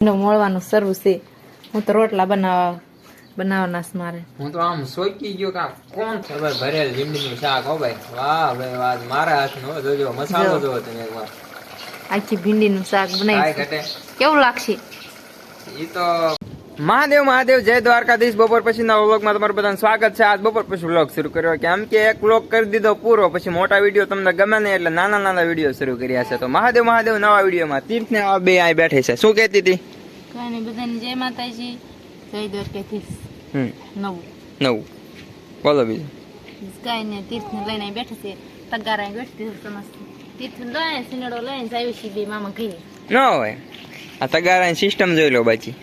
મળવાનું શરૂ છે. હું તો રોટલા બનાવવાના છે મારે. હું તો આમ સોચી ગયો કે કોણ છે ભાઈ ભરેલ ભીંડીનું શાક. હો ભાઈ વાહ ભાઈ વાહ, મારા હાથનો જોજો મસાલો જોવો તમે એકવાર. આખી ભીંડીનું શાક બનાવી કેવું લાગશે ઈ તો. મહાદેવ મહાદેવ, જય દ્વારકાધીશ. બપોર પછીના વ્લોગમાં તમારું બધાનું સ્વાગત છે. આજ બપોર પછી વ્લોગ શરૂ કર્યો કેમ કે એક વ્લોગ કરી દીધો પૂરો, પછી મોટા વિડીયો તમને ગમે નહીં એટલે નાના નાના વિડીયો શરૂ કર્યા છે. તો મહાદેવ મહાદેવ નવા વિડીયોમાં તીર્થ ને બે અહીં બેઠી છે. શું કહેતી હતી? કાંઈ નહીં, બધાને જય માતાજી, જય દ્વારકાધીશ. નવું બોલો બીજું કાંઈ નહીં, તીર્થને લઈને અહીં બેઠી છે. તગારા અહીં બેઠી છે. તીર્થ લઈને સિનેડો લઈને જાય છે બે મામા ઘરે. ન હોય આ તગારાની સિસ્ટમ જોઈ લો બાજી.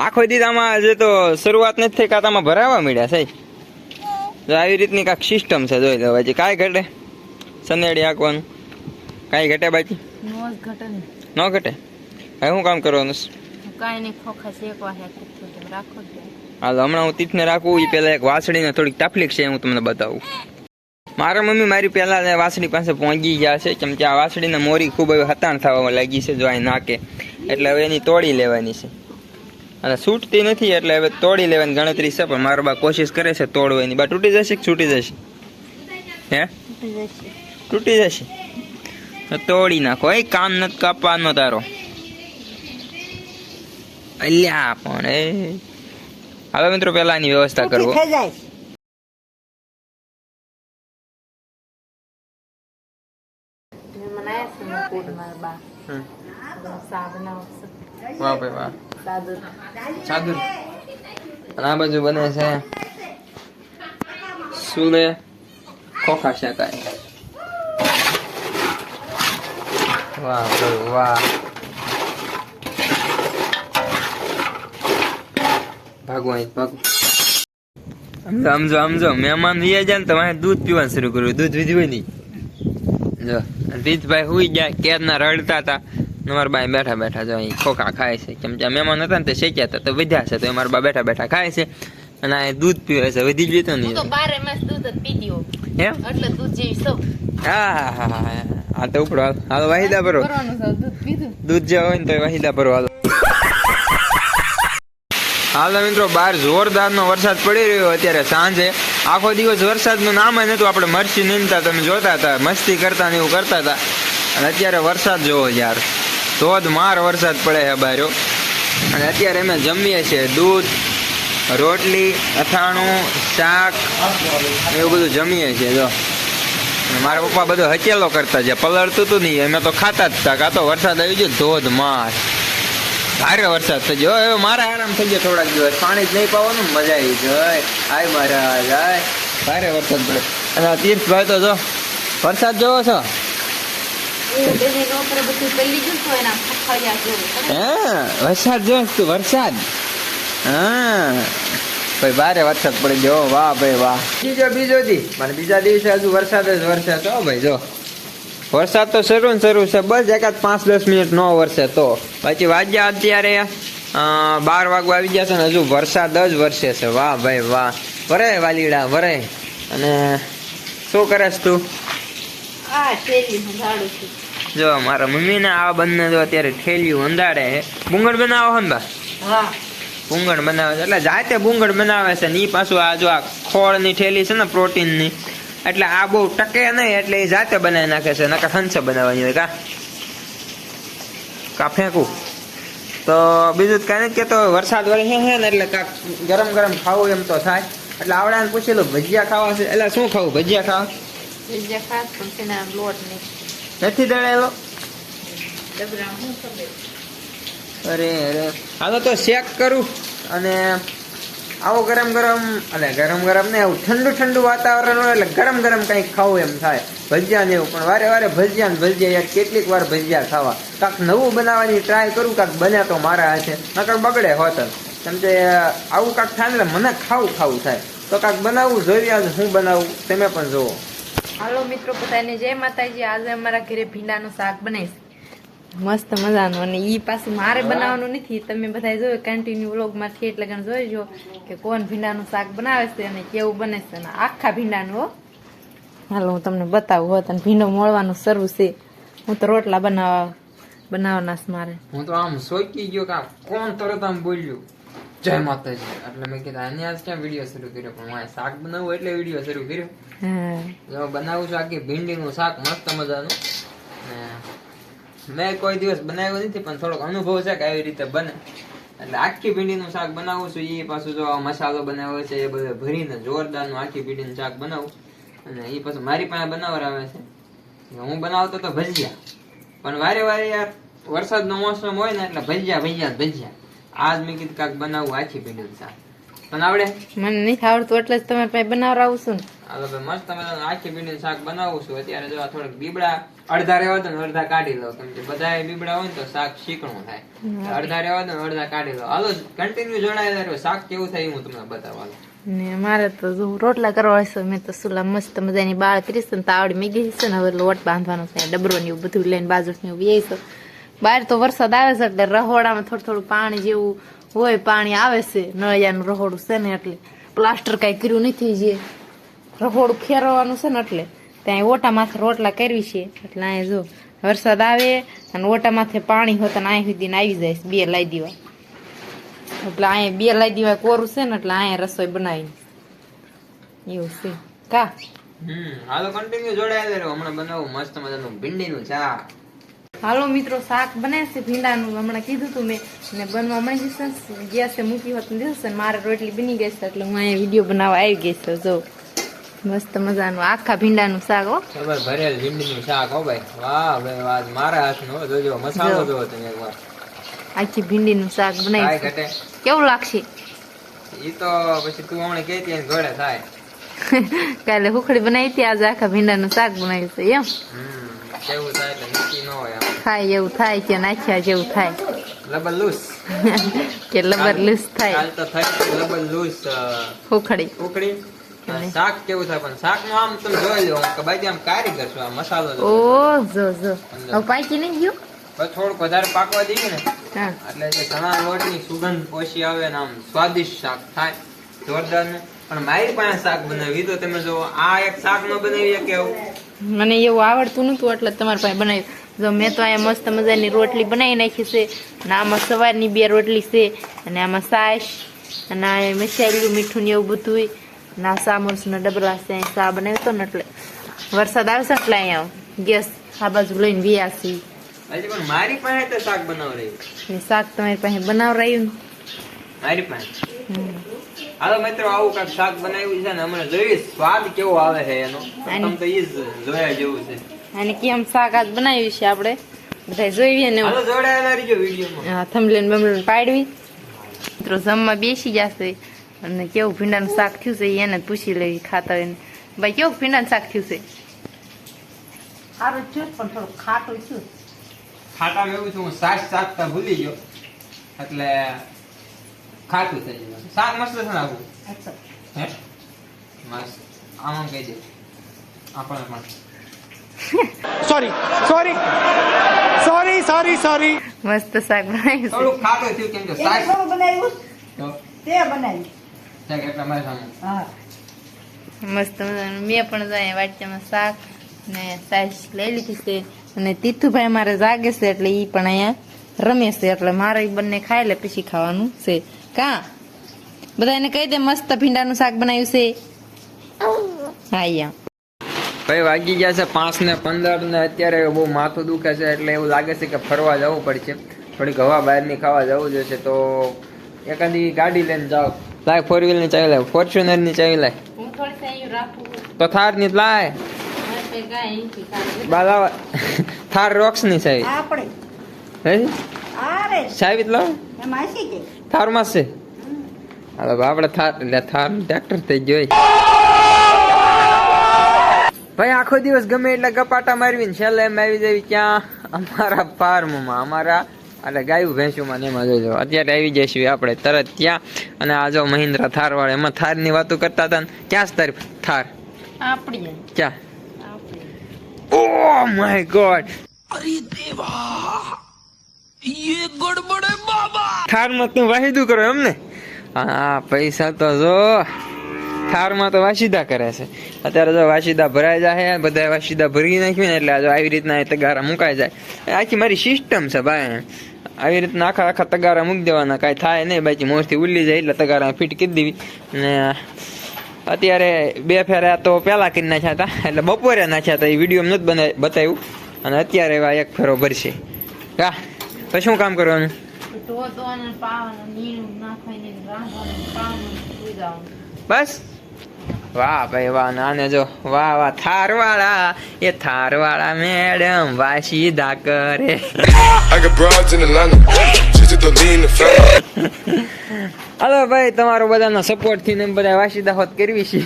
આખો દી આમાં જે તો શરૂઆત નથી થઈ કાતામાં ભરાવા મળ્યા છે. જો આવી રીતની કાંઈક સિસ્ટમ છે જોઈ લો બાજી. કાંઈ ઘટે સનેડી હાંકવાનું કાંઈ ઘટે બાજી? ન ઘટે. હવે શું કામ કરવાનું? કાંઈ નહીં, ખોખા શેકવા રાખો. હાલ હમણાં હું તીર્થને રાખું એ પહેલા એક વાસળીને થોડીક તકલીફ છે, હું તમને બતાવું. મારા મમ્મી મારી પહેલા વાસળી પાસે પહોંચી ગયા છે કેમ કે આ વાસળીને મોરી ખૂબ હવે હતાણ થવા લાગી છે. જો અહીં નાકે એટલે હવે એની તોડી લેવાની છે અને છૂટતી નથી એટલે હવે તોડી લેવાની ગણતરી છે. પણ મારો બા કોશિશ કરે છે તોડવાની. બા તૂટી જશે કે છૂટી જશે? હે તૂટી જશે તો તોડી નાખો. એ કામ નથી કાપવાનો તારો. અલ્યા પણ એ હવે મિત્રો પેલા એની વ્યવસ્થા કરવો. વાહ ભાઈ વાહ. સાદુર આ બાજુ બને છે સુલે ખોખા શેકાય. વાહ ભાઈ વાહ. સમજો મહેમાન વી જાય ને તમારે દૂધ પીવાનું શરૂ કર્યું. દૂધ વિધું હોય નહીં. જો રીતભાઈ હુઈ ગયા કેદના રડતા હતા. મારા બા બેઠા બેઠા જો અહીં ખોખા ખાય છે કેમ કે મહેમાન હતા ને તે શેક્યા હતા તો વધ્યા છે તો મારા બા બેઠા બેઠા ખાય છે અને આ દૂધ પીવે છે. વધી જ તો નહીં. હા તો ઉપડો હાલો વાહિદા ભરો. દૂધ જે હોય ને તો વાહિદા ભરો હાલો. હાલો મિત્રો, બહાર જોરદાર નો વરસાદ પડી રહ્યો અત્યારે સાંજે. આખો દિવસ વરસાદનું નામ જ નતું. આપણે મરચી નીંદતા તમે જોતા હતા, મસ્તી કરતા ને એવું કરતા હતા. અને અત્યારે વરસાદ જોવો યાર, ધોધમાર વરસાદ પડે છે બહાર. અને અત્યારે અમે જમીએ છીએ દૂધ, રોટલી, અથાણું, શાક એવું બધું જમીએ છીએ. જો મારા પપ્પા બધો હચેલો કરતા છે, પલળતું હતું નહીં, અમે તો ખાતા જ હતા. કાં તો વરસાદ આવી ગયો ધોધમાર, ભારે વરસાદ થઈ ગયો. હવે મારા આરામ થઈ ગયો થોડાક દિવસ. પાણી જ નહીં પાવાનું, મજા આવી જાય. હાય મારા જાય ભારે વરસાદ પડે. અને તીર્થભાઈ તો જો વરસાદ જોવો છો? હા વરસાદ જો તું વરસાદ. હા ભાઈ ભારે વરસાદ પડી ગયો. વાહ ભાઈ વાહ. બીજો દી મને બીજા દિવસે હજુ વરસાદ જ વરસાદ. હો ભાઈ જો વરસાદ તો શરૂ છે. બસ એકાદ 5-10 મિનિટ નો વરસે તો પછી વાગ્યા અત્યારે 12 વાગવા આવી ગયા છે ને હજુ વરસાદ જ વરસે છે. વાહ ભાઈ વાહ. વરે વાલીડા વરે. અને શું કરેશ તું? જો મારા મમ્મી ને આ બંને જો અત્યારે ઠેલિયું અંધાડે. ભૂંગળ બનાવો ને બા? ભૂંગળ બનાવે છે એટલે જાતે ભૂંગળ બનાવે છે ને. ઈ પાછું આ જો આ ખોળ ની ઠેલી છે ને પ્રોટીન ની, એટલે આ બહુ ટકે નહીં એટલે એ જાતે બનાવી નાખે છે. નકા ખંચે બનાવવાની હોય કા ફેંકું. તો બીજું કાંઈ નથી કેતો. વરસાદ વરસે છે ને એટલે કાંક ગરમ ગરમ ખાવું એમ તો થાય. એટલે આવડાને પૂછેલું ભજીયા ખાવા છે. એટલે શું ખાવું? ભજીયા ખાવા નથી દળેલો. અરે અરે હાલો તો શેક કરું. અને આવો ગરમ ગરમ અને ગરમ ને આવું ઠંડુ વાતાવરણ હોય એટલે ગરમ ગરમ કંઈક ખાવું એમ થાય. ભજીયા ને એવું. પણ વારે ભજીયા ને ભજીયા યાર કેટલીક વાર ભજીયા ખાવા. કાંક નવું બનાવવાની ટ્રાય કરું. કાંક બને તો મારા હાથે, નકર બગડે હોત. કેમ કે આવું કાંક થાય એટલે મને ખાવું થાય. તો કાંક બનાવવું જોઈએ. આજે હું બનાવું તમે પણ જુઓ. હાલો મિત્રો, બધાને જય માતાજી. આજે અમારા ઘરે ભીંડાનું શાક બનાવીશ મસ્ત મજાનું. અને ઈ પાછું મારે બનાવવાનું નથી. તમે બધા જોયો કન્ટિન્યુ વ્લોગમાંથી એટલે ગણ જોઈજો કે કોણ ભીંડાનું શાક બનાવે છે અને કેવું બને છે. અને આખા ભીંડાનું હો. હાલો હું તમને બતાવું હોત. અને ભીંડો મળવાનું શરૂ છે. હું તો રોટલા બનાવવાના છે મારે. હું તો આમ સોચી ગયો કે કોણ તરત આમ બોલ્યું જય માતાજી, એટલે મેં કીધું આને આજ ક્યાં વિડીયો શરૂ કર્યો, પણ મારે શાક બનાવવું એટલે વિડીયો શરૂ કર્યો. હા જો બનાવું છું આખી ભીંડીનું શાક મસ્ત મજાનું. મેં કોઈ દિવસ બનાવ્યું નથી, પણ થોડોક અનુભવ છે કે આવી રીતે બને, એટલે આખી ભીંડીનું શાક બનાવું છું. એ પાછું જો મસાલો બનાવ્યો છે એ બધો ભરીને જોરદારનું આખી ભીંડીનું શાક બનાવું. અને એ પાછું મારી પાસે બનાવરાવે છે. હું બનાવતો તો ભજીયા, પણ વારે વારે યાર વરસાદનો મોસમ હોય ને એટલે ભજીયા. આજ મેં કીધું કાંક બનાવવું આખી ભીંડીનું શાક. પણ આવડે? મને નથી આવડતું એટલે જ તમારે પાસે બનાવરાવું છું ને. હાલો ભાઈ મસ્ત મજાનું આખી ભીંડીનું શાક બનાવું છું. અત્યારે જો થોડાક બીબડા અડધા રહેવા દો ને અડધા કાઢી લો, કેમ કે બધા બીબડા હોય ને તો શાક શીકણું થાય. અડધા રહેવા દો ને અડધા કાઢી લો. હાલો કન્ટિન્યુ જોડાયેલા રહ્યો, શાક કેવું થાય હું તમને બતાવવાનું. ને મારે તો જો રોટલા કરવા છે. મેં તો સુલા મસ્ત મજાની બાળ કરીશ ને તાવડી મેગી છે ને, હવે લોટ બાંધવાનો છે. ડબરો ને એવું બધું લઈને બાજુ ને એવું છે. બહાર તો વરસાદ આવે છે એટલે રહોડામાં થોડું પાણી જેવું હોય, પાણી આવે છે. નળિયાનું રહોડું છે ને એટલે પ્લાસ્ટર કઈ કર્યું નથી, જે રહોડું ફેરવવાનું છે ને એટલે ત્યાં ઓટા માથે રોટલા કરવી છે. એટલે અહીંયા જો વરસાદ આવે અને ઓટા માથે પાણી હોતા ને અહીં સુધી આવી જાય છે. બે લાઈ દેવા એટલે અહીંયા બે લાઈ દેવા કોરું છે ને એટલે અહીંયા રસોઈ બનાવી એવું છે કા. હાલો કન્ટિન્યુ જોડાયેલા રહ્યો, હમણાં બનાવું મસ્ત મજાનું ભીંડીનું શાક. હાલો મિત્રો, શાક બને છે ભીંડાનું. હમણાં કીધું તું મેં ને બનવા મળી જશે. ગેસે મૂકી હોત ને દિવસે મારે રોટલી બની ગઈ છે એટલે હું અહીંયા વિડીયો બનાવવા આવી ગઈ છે. જો મસ્ત મજાનું આખા ભીંડાનું શાક. હો ખબર ભરેલ ભીંડીનું શાક. હો ભાઈ વાહ ભાઈ વાહ, મારા હાથનો જોજો મસાલો જોવો તમે એકવાર. આખી ભીંડીનું શાક બનાવી ઘટે કેવું લાગશે ઈ તો પછી તું હમણાં કહેતી એને ઘોડે થાય. કાલે હુખડી બનાવી હતી, આજે આખા ભીંડાનું શાક બનાવ્યું છે. એમ કેવું થાય એટલે નક્કી ન હોય. થાય એવું થાય કે નાખ્યા જેવું થાય લબલુસ કે લબરલુસ થાય. કાલ તો થઈ લબલુસ હુખડી ઉકળી. શાક કેવું થાય, પણ શાક નું આમ તમે જોઈ લો કે બાકી આમ કારીગર છું. આ મસાલો ઓ જો હવે પાકી નહીં ગયું, બસ થોડુંક વધારે પાકવા દઈએ ને હા એટલે જે ચણા લોટની સુગંધ ઓછી આવે ને આમ સ્વાદિષ્ટ શાક થાય જોરદારનું. પણ મારી પાસે શાક બનાવી તો તમે જો આ એક શાક નો બનાવી કેવું મને એવું આવડતું નતું એટલે તમારી પાસે બનાવ્યું. જો મેં તો અહીંયા મસ્ત મજાની રોટલી બનાવી નાખી છે અને આમાં સવારની 2 રોટલી છે અને આમાં છાશ અને આ મસાલું મીઠું ને એવું બધું ના સામોસના ડબલા છે. ચા બનાવ્યો હતો ને એટલે વરસાદ આવશે એટલે અહીંયા ગેસ આ બાજુ લઈને વ્યા છીએ. હજી પણ મારી પાસે તો શાક બનાવ રહ્યું ને શાક તમારી પાસે બનાવ રહ્યું મારી પાસે. હાલો મિત્રો આવું કાંઈક શાક બનાવ્યું છે ને હમણાં જોઈએ સ્વાદ કેવો આવે છે એનો. તમે તો ઈ જ જોયા જેવું છે. અને કેમ શાક આજ બનાવ્યું છે આપણે બધા જોઈએ ને. હાલો જોડાયેલા રહીજો વિડીયોમાં. હા થંબલેન બમલેન પાડવી. મિત્રો જમવા બેસી જશે અને કેવું ભીંડાનું શાક થયું છે એને પૂછી લેવી ખાતા હોય ને. ભાઈ કેવું ભીંડાનું શાક થયું છે? સારું થયું પણ થોડું ખાટું થયું. ખાટા એવું છું હું શાક શાકતા ભૂલી ગયો એટલે ખાટું થઈ ગયું. શાક મસ્ત છે ને આવું હે મસ્ત. આમાં કહી દે આપણે પણ સોરી મસ્ત શાક બનાવ્યું થોડું ખાટું થયું કેમ કે શાક બનાવ્યું તો તે બનાવ્યું શાક એટલા મારે સામે હા છે મસ્ત મજાનું. મેં પણ જાય વાટકામાં શાક ને સાઈઝ લઈ લીધી છે અને તીથુભાઈ મારે જાગે છે એટલે એ પણ અહીંયા રમે છે એટલે મારે ઈ બંને ખાઈ લે પછી ખાવાનું છે કા. બધા એને કહી દે મસ્ત ભીંડાનું શાક બનાવ્યું છે. હા અહીંયા ભાઈ વાગી ગયા છે 5:15 ને અત્યારે બહુ માથું દુખે છે એટલે એવું લાગે છે કે ફરવા જવું પડશે. થોડીક હવા બહારની ખાવા જવું જોઈશે તો એકાદી ગાડી લઈને જાઓ. લાય 4 વ્હીલ ની ચાવી લાય, ફોર્ચ્યુનર ની ચાવી લાય, હું થોડી સાઈ રાખું તો થાર ની લાય બાલા થાર રોક્સ ની ચાવી આપણે હે આરે ચાવી લાવ એ માસી કે થાર માં છે. હાલો આપણે થાર એટલે થાર ટ્રેક્ટર થઈ ગયો ભાઈ. આખો દિવસ ગમે એટલે ગપાટા મારવી ને છેલ્લે એમ આવી જાય ક્યાં અમારા ફાર્મમાં અમારા એટલે ગાયું ભેંસુમાં ને એમાં જોજો અત્યારે આવી જઈશું આપણે તરત ત્યાં. અને આ જો મહિન્દ્રા થાર વાળા એમાં થાર ની વાતો કરતા હતા ને ક્યાં છે તારી થાર આપણી ક્યાં? ઓ માય ગોડ અરે દેવા યે ગડબડ હે બાબા. થાર માં તું વાહિદું કરો એમ ને? હા પૈસા તો જો થારમાં તો વાસીદા કરે છે અત્યારે. જો વાસીદા ભરાઈ જાય બધા વાસીદા ભરી નાખ્યું ને એટલે જો આવી રીતના તગારા મુકાઈ જાય આખી મારી સિસ્ટમ છે ભાઈ. આવી રીતના આખા આખા તગારા મૂકી દેવાના, કાંઈ થાય નહીં. બાકી મોરથી ઉલ્લી જાય એટલે તગારા ફિટ કરી દેવી. ને અત્યારે 2 ફેરા તો પહેલાં કરી નાખ્યા હતા, એટલે બપોરે નાખ્યા હતા, એ વિડીયો નથી બતાવ્યું. અને અત્યારે એવા 1 ફેરો ભરશે. હા તો શું કામ કરવાનું? ધોવાનું, પાવાનું, નીણું નાખવાની, રાંધવાનું, પાવાનું, સુઈ જવાનું. બસ. વાહ ભાઈ વાહ. આને જો વાહ વાહ, થારવાળા એ થારવાળા મેડમ વાસીદા કરે. I got broads in Atlanta. Just to lean the family. હાલો ભાઈ, તમારો બધાનો સપોર્ટ થી ને બધા વાસીદા હોત કરવી છે.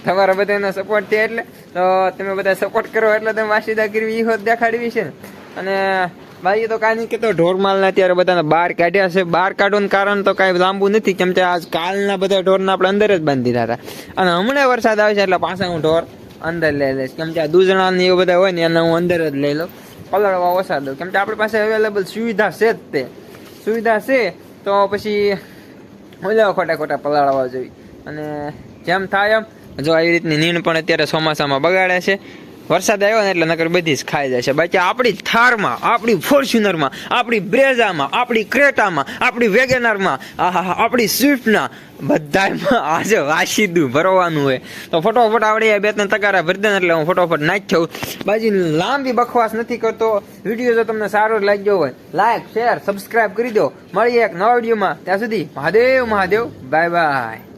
તમારા બધાનો સપોર્ટ છે એટલે તો તમે બધા સપોર્ટ કરો એટલે તમે વાસીદા કરવી એ હોત દેખાડવી છે ને. અને ભાઈ તો કાંઈ નહીં કહેતો, ઢોરમાલના અત્યારે બધાને બહાર કાઢ્યા છે. બહાર કાઢવાનું કારણ તો કાંઈ લાંબુ નથી, કેમ કે આજ કાલના બધા ઢોરના આપણે અંદર જ બાંધી દીધા હતા. અને હમણાં વરસાદ આવે છે એટલે પાછા હું ઢોર અંદર લઈ લઈશ, કેમ કે આ દૂધણા ને એવું બધા હોય ને એને હું અંદર જ લઈ લઉં, પલળવા ઓછા દઉં. કેમ કે આપણી પાસે અવેલેબલ સુવિધા છે જ, તે સુવિધા છે તો પછી ઓલા ખોટા પલાળવા જોઈએ. અને જેમ થાય એમ જો આવી રીતની નીણ પણ અત્યારે ચોમાસામાં બગાડે છે. વરસાદ આવ્યો ને એટલે નકર બધી જ ખાઈ જાય છે. બાકી આપણી થારમાં, આપણી ફોર્ચ્યુનરમાં, આપણી બ્રેઝામાં, આપણી ક્રેટામાં, આપણી વેગેનરમાં, આપણી સ્વિફ્ટના બધામાં આજે વાસીદું ભરવાનું હોય. તો ફટોફટ આવડે 2-3 તગારા ભરી દે એટલે હું ફટોફટ નાખી જાઉં. બાજી લાંબી બકવાસ નથી કરતો. વિડીયો જો તમને સારો લાગ્યો હોય લાઈક, શેર, સબસ્ક્રાઈબ કરી દો. મળીએ એક નવા વિડીયોમાં. ત્યાં સુધી મહાદેવ મહાદેવ. Bye bye.